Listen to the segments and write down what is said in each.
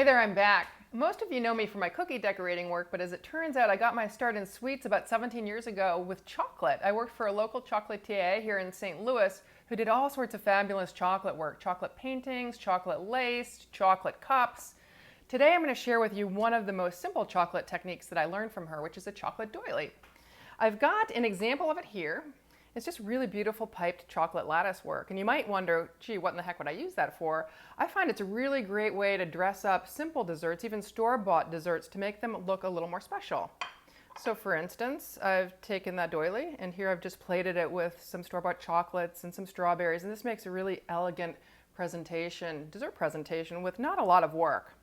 there, I'm back. Most of you know me for my cookie decorating work, but as it turns out, I got my start in sweets about 17 years ago with chocolate. I worked for a local chocolatier here in St. Louis who did all sorts of fabulous chocolate work, chocolate paintings, chocolate lace, chocolate cups. Today I'm going to share with you one of the most simple chocolate techniques that I learned from her, which is a chocolate doily. I've got an example of it here. It's just really beautiful piped chocolate lattice work. And you might wonder, gee, what in the heck would I use that for? I find it's a really great way to dress up simple desserts, even store-bought desserts, to make them look a little more special. So for instance, I've taken that doily and here I've just plated it with some store-bought chocolates and some strawberries, and this makes a really elegant presentation, dessert presentation with not a lot of work.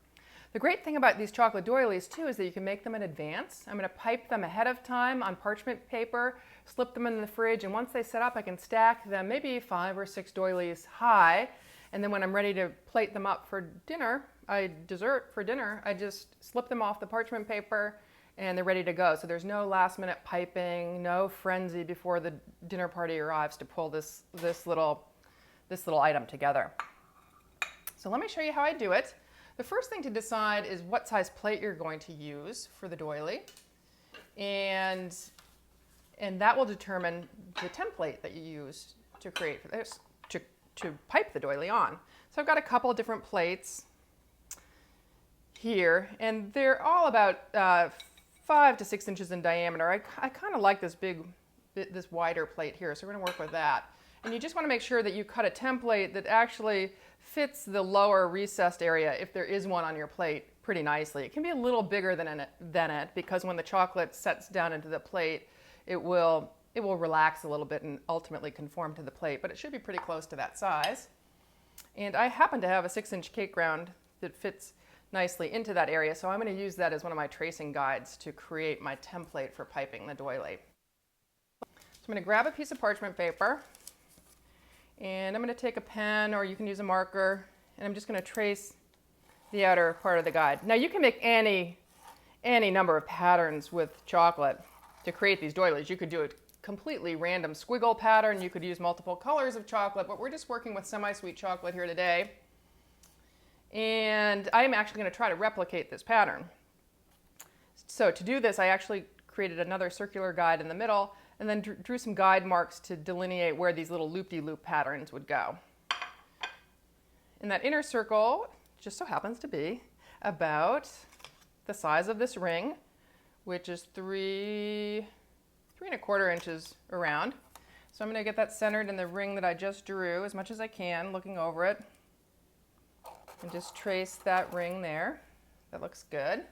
The great thing about these chocolate doilies too is that you can make them in advance. I'm going to pipe them ahead of time on parchment paper, slip them in the fridge, and once they set up I can stack them maybe 5 or 6 doilies high, and then when I'm ready to plate them up for dinner, I just slip them off the parchment paper and they're ready to go. So there's no last minute piping, no frenzy before the dinner party arrives to pull this little item together. So let me show you how I do it. The first thing to decide is what size plate you're going to use for the doily, and that will determine the template that you use to create for this, to pipe the doily on. So I've got a couple of different plates here, and they're all about 5 to 6 inches in diameter. I kind of like this wider plate here, so we're going to work with that. And you just want to make sure that you cut a template that actually fits the lower recessed area, if there is one on your plate, pretty nicely. It can be a little bigger than it because when the chocolate sets down into the plate, it will relax a little bit and ultimately conform to the plate, but it should be pretty close to that size. And I happen to have a 6-inch cake ground that fits nicely into that area, so I'm going to use that as one of my tracing guides to create my template for piping the doily. So I'm going to grab a piece of parchment paper, and I'm going to take a pen, or you can use a marker, and I'm just going to trace the outer part of the guide. Now you can make any number of patterns with chocolate to create these doilies. You could do a completely random squiggle pattern, you could use multiple colors of chocolate, but we're just working with semi-sweet chocolate here today. And I'm actually going to try to replicate this pattern. So to do this, I actually created another circular guide in the middle, and then drew some guide marks to delineate where these little loop-de-loop patterns would go. And that inner circle just so happens to be about the size of this ring, which is 3¼ inches around. So I'm going to get that centered in the ring that I just drew as much as I can, looking over it, and just trace that ring there. That looks good.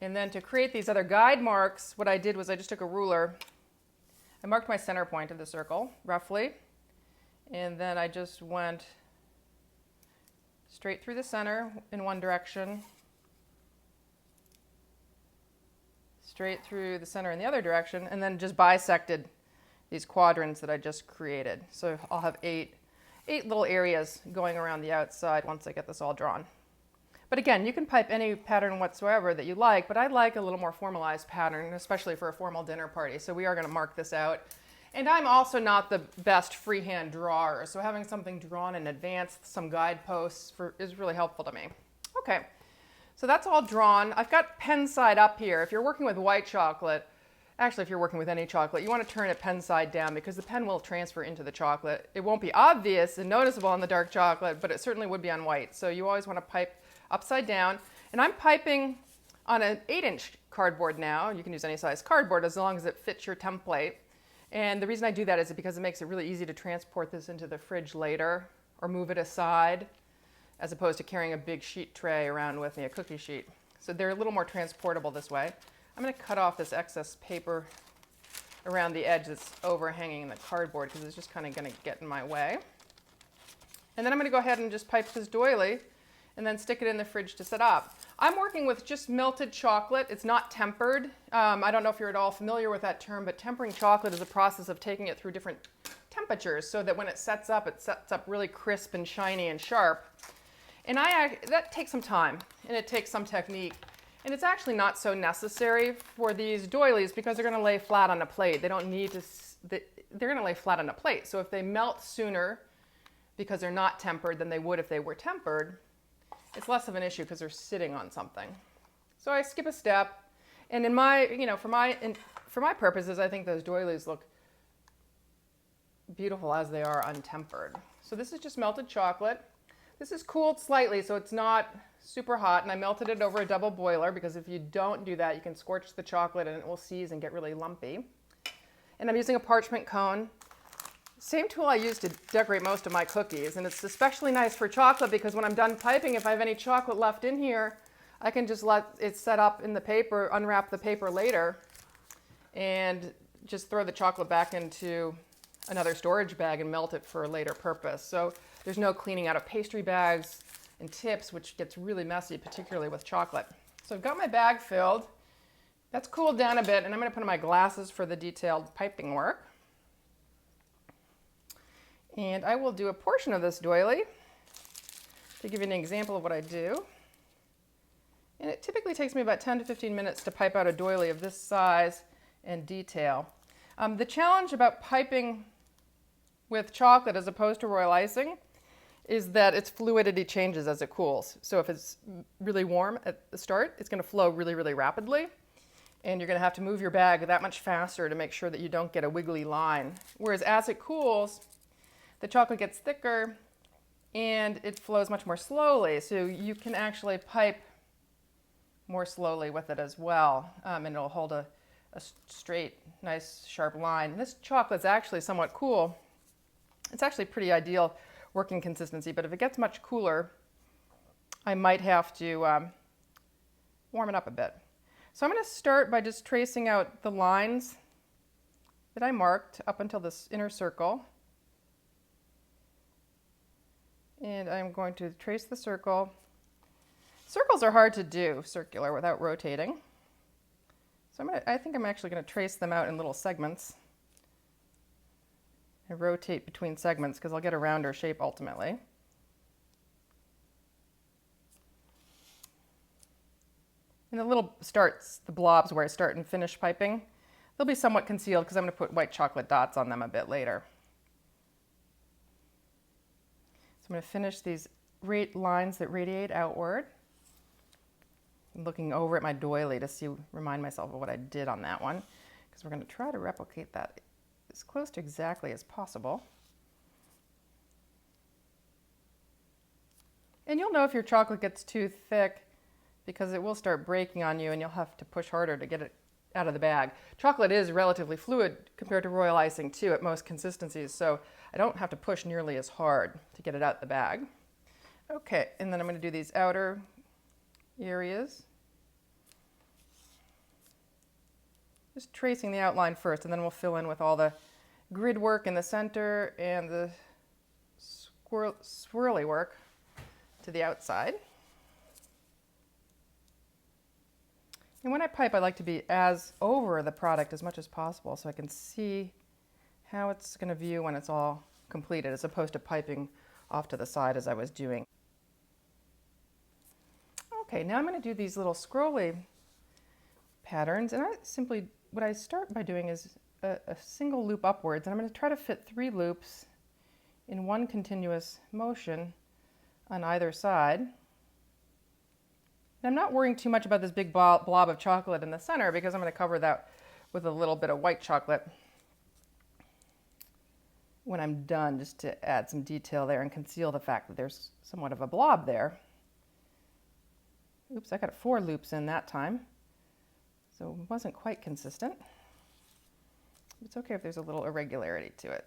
And then to create these other guide marks, what I did was I just took a ruler, I marked my center point of the circle, roughly, and then I just went straight through the center in one direction, straight through the center in the other direction, and then just bisected these quadrants that I just created. So I'll have eight little areas going around the outside once I get this all drawn. But again, you can pipe any pattern whatsoever that you like, but I like a little more formalized pattern, especially for a formal dinner party. So we are going to mark this out. And I'm also not the best freehand drawer, so having something drawn in advance, some guideposts, is really helpful to me. Okay, so that's all drawn. I've got pen side up here. If you're working with white chocolate, actually if you're working with any chocolate, you want to turn it pen side down because the pen will transfer into the chocolate. It won't be obvious and noticeable on the dark chocolate, but it certainly would be on white. So you always want to pipe upside down. And I'm piping on an 8-inch cardboard now. You can use any size cardboard as long as it fits your template. And the reason I do that is because it makes it really easy to transport this into the fridge later or move it aside, as opposed to carrying a big sheet tray around with me, a cookie sheet. So they're a little more transportable this way. I'm going to cut off this excess paper around the edge that's overhanging the cardboard because it's just kind of going to get in my way. And then I'm going to go ahead and just pipe this doily and then stick it in the fridge to set up. I'm working with just melted chocolate. It's not tempered. I don't know if you're at all familiar with that term, but tempering chocolate is a process of taking it through different temperatures so that when it sets up really crisp and shiny and sharp. And that takes some time, and it takes some technique. And it's actually not so necessary for these doilies because they're going to lay flat on a plate. They don't need to, they're going to lay flat on a plate. So if they melt sooner because they're not tempered than they would if they were tempered, it's less of an issue because they're sitting on something. So I skip a step, and in my, for my purposes, I think those doilies look beautiful as they are untempered. So this is just melted chocolate. This is cooled slightly, so it's not super hot, and I melted it over a double boiler because if you don't do that, you can scorch the chocolate and it will seize and get really lumpy. And I'm using a parchment cone. Same tool I use to decorate most of my cookies, and it's especially nice for chocolate because when I'm done piping, if I have any chocolate left in here, I can just let it set up in the paper, unwrap the paper later, and just throw the chocolate back into another storage bag and melt it for a later purpose. So there's no cleaning out of pastry bags and tips, which gets really messy, particularly with chocolate. So I've got my bag filled. That's cooled down a bit, and I'm going to put on my glasses for the detailed piping work. And I will do a portion of this doily to give you an example of what I do. And it typically takes me about 10 to 15 minutes to pipe out a doily of this size and detail. The challenge about piping with chocolate as opposed to royal icing is that its fluidity changes as it cools. So if it's really warm at the start, it's going to flow really, really rapidly. And you're going to have to move your bag that much faster to make sure that you don't get a wiggly line. Whereas as it cools, the chocolate gets thicker and it flows much more slowly. So you can actually pipe more slowly with it as well. And it'll hold a straight, nice, sharp line. This chocolate's actually somewhat cool. It's actually pretty ideal working consistency, but if it gets much cooler, I might have to warm it up a bit. So I'm going to start by just tracing out the lines that I marked up until this inner circle. And I'm going to trace the circle. Circles are hard to do circular without rotating. So I think I'm actually going to trace them out in little segments. I rotate between segments because I'll get a rounder shape ultimately. And the little starts, the blobs where I start and finish piping, they'll be somewhat concealed because I'm going to put white chocolate dots on them a bit later. So I'm going to finish these lines that radiate outward. I'm looking over at my doily to remind myself of what I did on that one, because we're going to try to replicate that as close to exactly as possible. And you'll know if your chocolate gets too thick because it will start breaking on you and you'll have to push harder to get it out of the bag. Chocolate is relatively fluid compared to royal icing too at most consistencies, so I don't have to push nearly as hard to get it out the bag. Okay, and then I'm going to do these outer areas. Just tracing the outline first, and then we'll fill in with all the grid work in the center and the swirly work to the outside. And when I pipe, I like to be as over the product as much as possible so I can see how it's going to view when it's all completed, as opposed to piping off to the side as I was doing. Okay, now I'm going to do these little scrolly patterns, and what I start by doing is a single loop upwards, and I'm going to try to fit 3 loops in one continuous motion on either side. And I'm not worrying too much about this big blob of chocolate in the center because I'm going to cover that with a little bit of white chocolate when I'm done, just to add some detail there and conceal the fact that there's somewhat of a blob there. Oops, I got 4 loops in that time, so it wasn't quite consistent. It's okay if there's a little irregularity to it.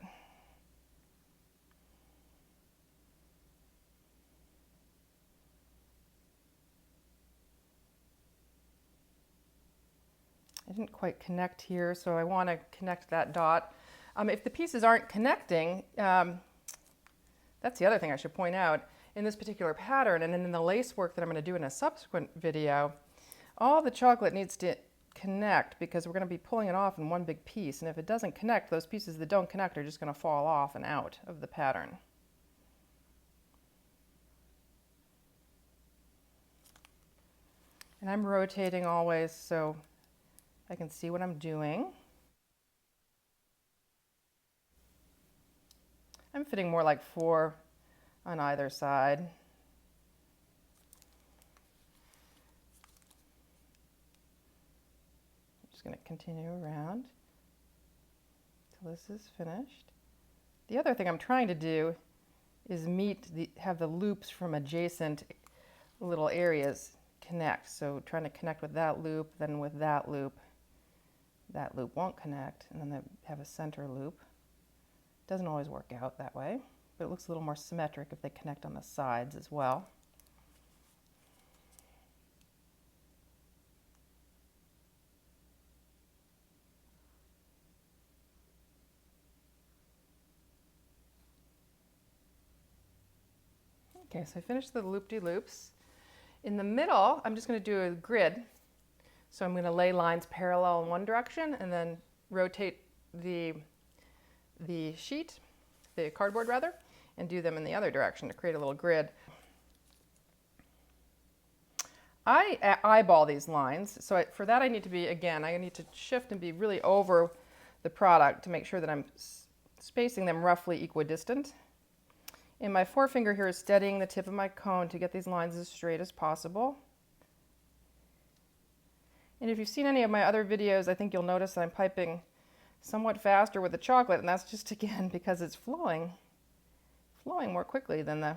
I didn't quite connect here, so I want to connect that dot. If the pieces aren't connecting, that's the other thing I should point out. In this particular pattern and in the lace work that I'm going to do in a subsequent video, all the chocolate needs to connect because we're going to be pulling it off in one big piece. And if it doesn't connect, those pieces that don't connect are just going to fall off and out of the pattern. And I'm rotating always so I can see what I'm doing. I'm fitting more like 4 on either side. just going to continue around till this is finished. The other thing I'm trying to do is have the loops from adjacent little areas connect. So trying to connect with that loop, then with that loop. That loop won't connect, and then they have a center loop. Doesn't always work out that way, but it looks a little more symmetric if they connect on the sides as well. Okay, so I finished the loop-de-loops. In the middle, I'm just going to do a grid. So I'm going to lay lines parallel in one direction and then rotate the sheet, the cardboard rather, and do them in the other direction to create a little grid. I eyeball these lines, so for that I need to shift and be really over the product to make sure that I'm spacing them roughly equidistant. And my forefinger here is steadying the tip of my cone to get these lines as straight as possible. And if you've seen any of my other videos, I think you'll notice that I'm piping somewhat faster with the chocolate, and that's just again because it's flowing more quickly than the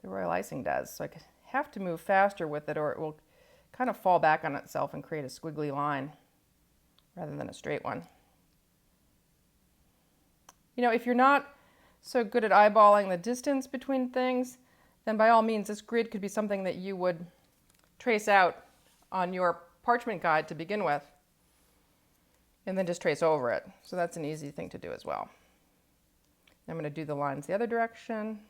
royal icing does. So I have to move faster with it or it will kind of fall back on itself and create a squiggly line rather than a straight one. You know, if you're not so good at eyeballing the distance between things, then by all means this grid could be something that you would trace out on your parchment guide to begin with and then just trace over it. So that's an easy thing to do as well. I'm going to do the lines the other direction.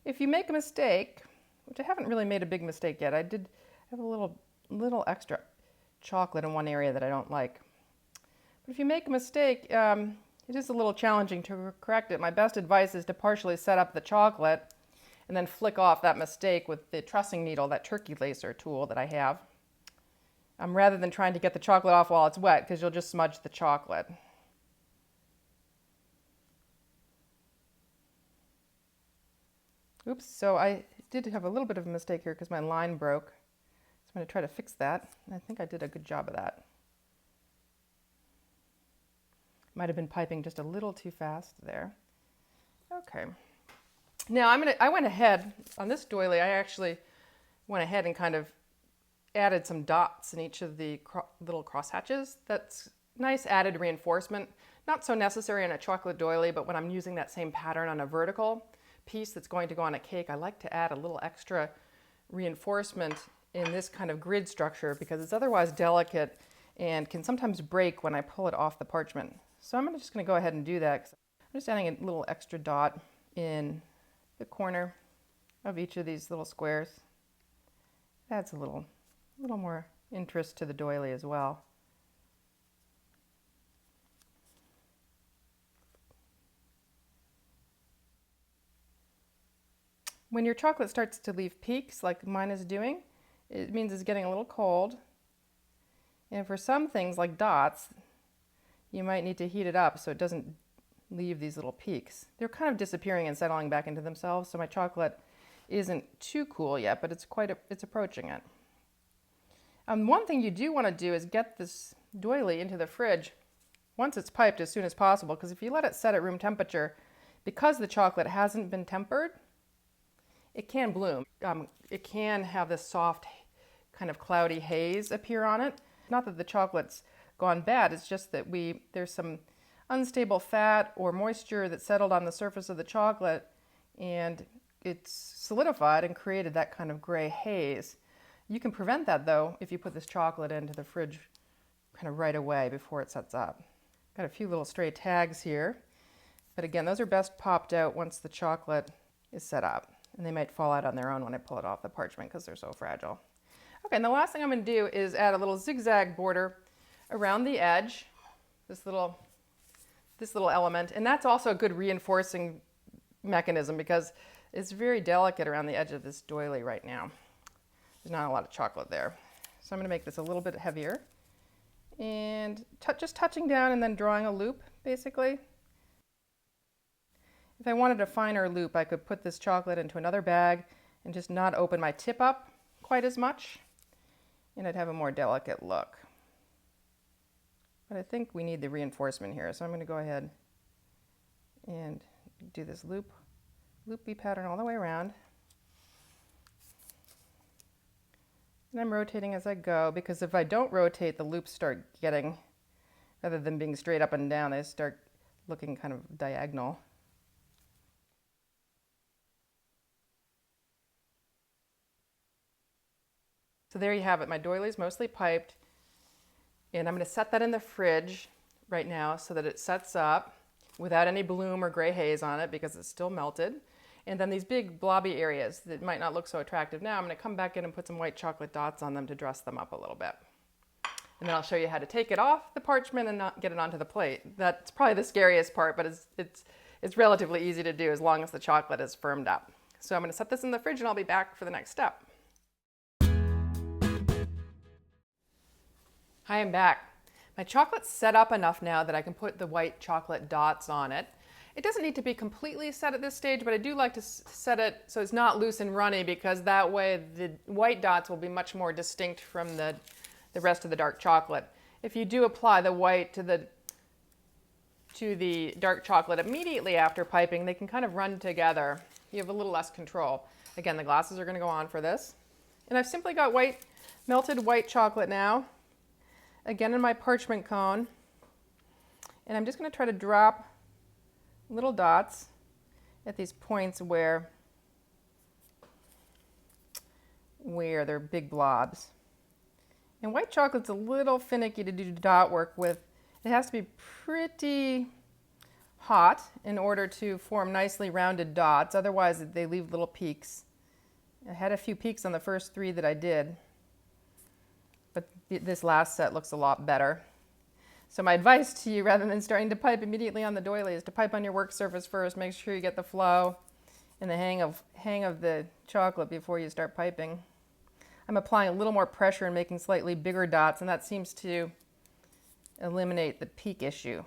If you make a mistake, which I haven't really made a big mistake yet, I have a little extra chocolate in one area that I don't like. But if you make a mistake, it is a little challenging to correct it. My best advice is to partially set up the chocolate and then flick off that mistake with the trussing needle, that turkey lacer tool that I have, rather than trying to get the chocolate off while it's wet, because you'll just smudge the chocolate. Oops, so I did have a little bit of a mistake here because my line broke. So I'm going to try to fix that. I think I did a good job of that. Might have been piping just a little too fast there. Okay. Now I went ahead on this doily. I actually went ahead and kind of added some dots in each of the little crosshatches. That's nice added reinforcement. Not so necessary in a chocolate doily, but when I'm using that same pattern on a vertical piece that's going to go on a cake, I like to add a little extra reinforcement in this kind of grid structure because it's otherwise delicate and can sometimes break when I pull it off the parchment. So I'm just going to go ahead and do that. I'm just adding a little extra dot in the corner of each of these little squares. Adds a little more interest to the doily as well. When your chocolate starts to leave peaks, like mine is doing, it means it's getting a little cold. And for some things, like dots, you might need to heat it up so it doesn't leave these little peaks. They're kind of disappearing and settling back into themselves, so my chocolate isn't too cool yet, but it's approaching it. One thing you do want to do is get this doily into the fridge once it's piped as soon as possible, because if you let it set at room temperature, because the chocolate hasn't been tempered, it can bloom. It can have this soft, kind of cloudy haze appear on it. Not that the chocolate's gone bad, it's just that there's some unstable fat or moisture that settled on the surface of the chocolate and it's solidified and created that kind of gray haze. You can prevent that though if you put this chocolate into the fridge kind of right away before it sets up. Got a few little stray tags here, but again, those are best popped out once the chocolate is set up, and they might fall out on their own when I pull it off the parchment because they're so fragile. Okay, and the last thing I'm going to do is add a little zigzag border around the edge, this little element, and that's also a good reinforcing mechanism because it's very delicate around the edge of this doily right now. There's not a lot of chocolate there. So I'm going to make this a little bit heavier and just touching down and then drawing a loop, basically. If I wanted a finer loop, I could put this chocolate into another bag and just not open my tip up quite as much, and I'd have a more delicate look. But I think we need the reinforcement here, so I'm going to go ahead and do this loopy pattern all the way around. And I'm rotating as I go, because if I don't rotate, the loops start getting, rather than being straight up and down, they start looking kind of diagonal. So there you have it. My doily is mostly piped, and I'm going to set that in the fridge right now so that it sets up without any bloom or gray haze on it because it's still melted. And then these big blobby areas that might not look so attractive now, I'm going to come back in and put some white chocolate dots on them to dress them up a little bit. And then I'll show you how to take it off the parchment and not get it onto the plate. That's probably the scariest part, but it's relatively easy to do as long as the chocolate is firmed up. So I'm going to set this in the fridge and I'll be back for the next step. Hi, I'm back. My chocolate's set up enough now that I can put the white chocolate dots on it. It doesn't need to be completely set at this stage, but I do like to set it so it's not loose and runny, because that way the white dots will be much more distinct from the rest of the dark chocolate. If you do apply the white to the dark chocolate immediately after piping, they can kind of run together. You have a little less control. Again, the glasses are going to go on for this. And I've simply got melted white chocolate now, again in my parchment cone. And I'm just going to try to drop little dots at these points where they're big blobs. And white chocolate's a little finicky to do dot work with. It has to be pretty hot in order to form nicely rounded dots. Otherwise, they leave little peaks. I had a few peaks on the first 3 that I did, but this last set looks a lot better. So my advice to you, rather than starting to pipe immediately on the doily, is to pipe on your work surface first. Make sure you get the flow and the hang of the chocolate before you start piping. I'm applying a little more pressure and making slightly bigger dots, and that seems to eliminate the peak issue,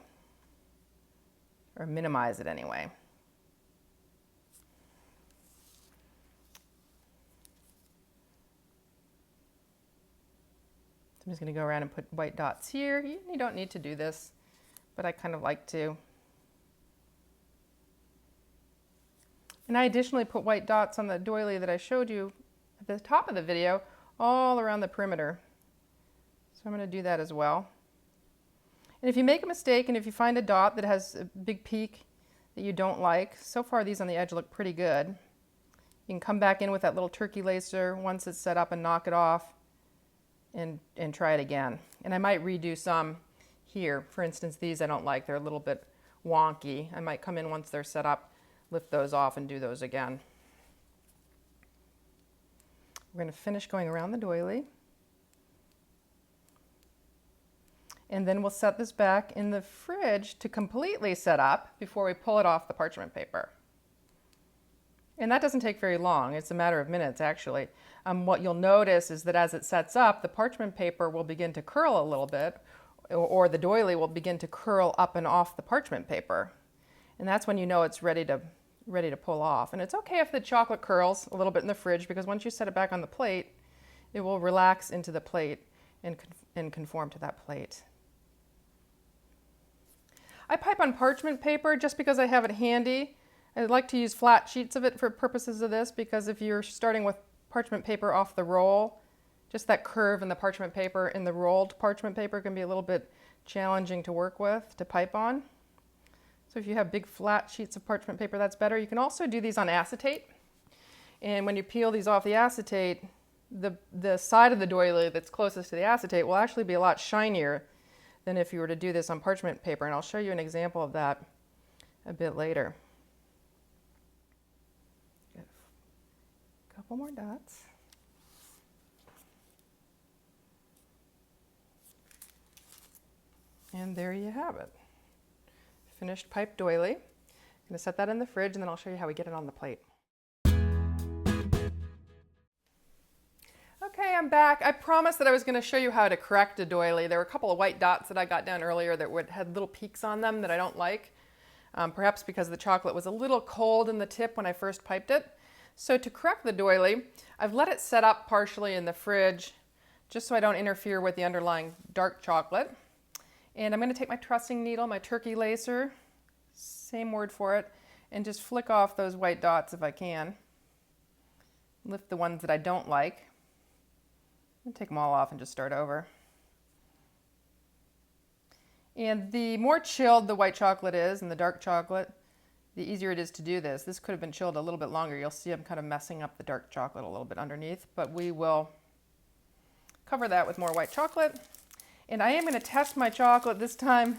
or minimize it anyway. So I'm just going to go around and put white dots here. You don't need to do this, but I kind of like to. And I additionally put white dots on the doily that I showed you at the top of the video, all around the perimeter. So I'm going to do that as well. And if you make a mistake and if you find a dot that has a big peak that you don't like, so far these on the edge look pretty good. You can come back in with that little turkey lacer once it's set up and knock it off and try it again. And I might redo some here. For instance, these I don't like. They're a little bit wonky. I might come in once they're set up, lift those off and do those again. We're going to finish going around the doily. And then we'll set this back in the fridge to completely set up before we pull it off the parchment paper. And that doesn't take very long. It's a matter of minutes, actually. What you'll notice is that as it sets up, the parchment paper will begin to curl a little bit, or the doily will begin to curl up and off the parchment paper. And that's when you know it's ready to pull off. And it's okay if the chocolate curls a little bit in the fridge, because once you set it back on the plate, it will relax into the plate and conform to that plate. I pipe on parchment paper just because I have it handy. I like to use flat sheets of it for purposes of this, because if you're starting with parchment paper off the roll, just that curve in the parchment paper, in the rolled parchment paper, can be a little bit challenging to work with, to pipe on. So if you have big flat sheets of parchment paper, that's better. You can also do these on acetate. And when you peel these off the acetate, the side of the doily that's closest to the acetate will actually be a lot shinier than if you were to do this on parchment paper. And I'll show you an example of that a bit later. A couple more dots. And there you have it. Finished pipe doily. I'm going to set that in the fridge, and then I'll show you how we get it on the plate. Okay, I'm back. I promised that I was going to show you how to correct a doily. There were a couple of white dots that I got down earlier that had little peaks on them that I don't like, perhaps because the chocolate was a little cold in the tip when I first piped it. So to correct the doily, I've let it set up partially in the fridge just so I don't interfere with the underlying dark chocolate. And I'm going to take my trussing needle, my turkey lacer, same word for it, and just flick off those white dots if I can. Lift the ones that I don't like. And take them all off and just start over. And the more chilled the white chocolate is and the dark chocolate, the easier it is to do this. This could have been chilled a little bit longer. You'll see I'm kind of messing up the dark chocolate a little bit underneath, but we will cover that with more white chocolate. And I am going to test my chocolate this time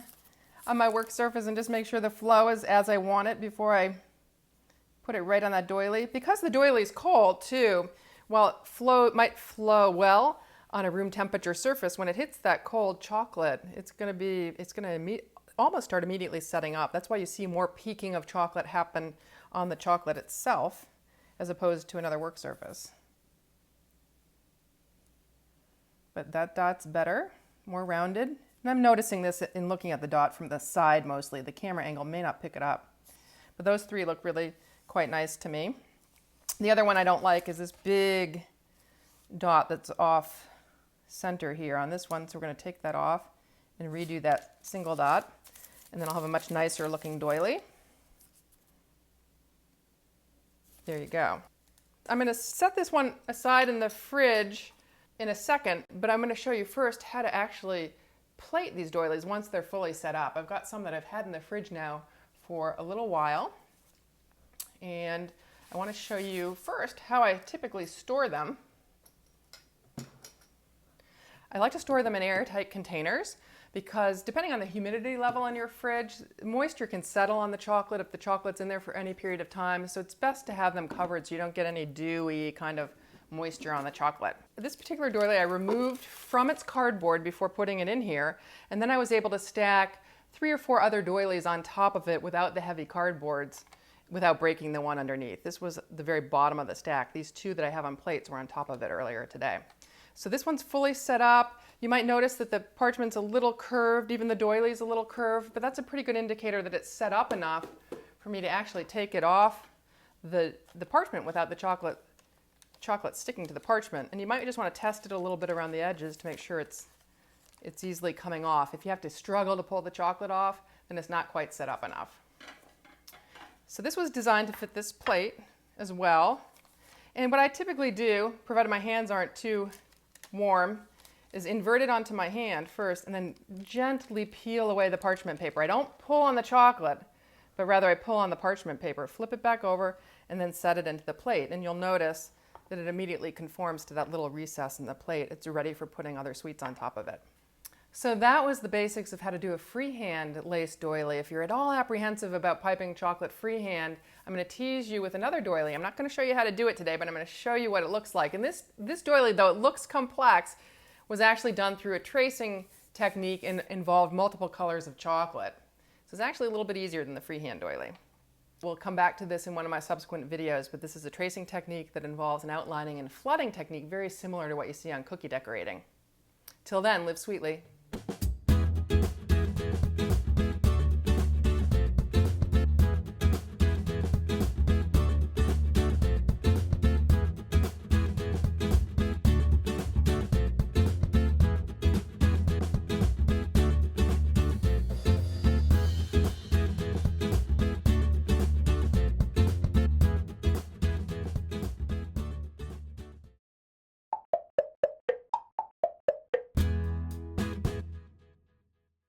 on my work surface and just make sure the flow is as I want it before I put it right on that doily. Because the doily is cold too, while it might flow well on a room temperature surface, when it hits that cold chocolate, it's going to almost start immediately setting up. That's why you see more peaking of chocolate happen on the chocolate itself as opposed to another work surface. But that dot's better, more rounded. And I'm noticing this in looking at the dot from the side mostly. The camera angle may not pick it up. But those three look really quite nice to me. The other one I don't like is this big dot that's off center here on this one. So we're going to take that off and redo that single dot. And then I'll have a much nicer looking doily. There you go. I'm going to set this one aside in the fridge in a second, but I'm going to show you first how to actually plate these doilies once they're fully set up. I've got some that I've had in the fridge now for a little while, and I want to show you first how I typically store them. I like to store them in airtight containers because depending on the humidity level in your fridge, moisture can settle on the chocolate if the chocolate's in there for any period of time, so it's best to have them covered so you don't get any dewy kind of moisture on the chocolate. This particular doily I removed from its cardboard before putting it in here, and then I was able to stack 3 or 4 other doilies on top of it without the heavy cardboards, without breaking the one underneath. This was the very bottom of the stack. These 2 that I have on plates were on top of it earlier today. So this one's fully set up. You might notice that the parchment's a little curved, even the doily's a little curved, but that's a pretty good indicator that it's set up enough for me to actually take it off the parchment without the chocolate sticking to the parchment. And you might just want to test it a little bit around the edges to make sure it's easily coming off. If you have to struggle to pull the chocolate off, then it's not quite set up enough. So this was designed to fit this plate as well. And what I typically do, provided my hands aren't too warm, is invert it onto my hand first and then gently peel away the parchment paper. I don't pull on the chocolate, but rather I pull on the parchment paper, flip it back over, and then set it into the plate. And you'll notice that it immediately conforms to that little recess in the plate. It's ready for putting other sweets on top of it. So that was the basics of how to do a freehand lace doily. If you're at all apprehensive about piping chocolate freehand, I'm going to tease you with another doily. I'm not going to show you how to do it today, but I'm going to show you what it looks like. And this doily, though it looks complex, was actually done through a tracing technique and involved multiple colors of chocolate. So it's actually a little bit easier than the freehand doily. We'll come back to this in one of my subsequent videos, but this is a tracing technique that involves an outlining and flooding technique very similar to what you see on cookie decorating. Till then, live sweetly.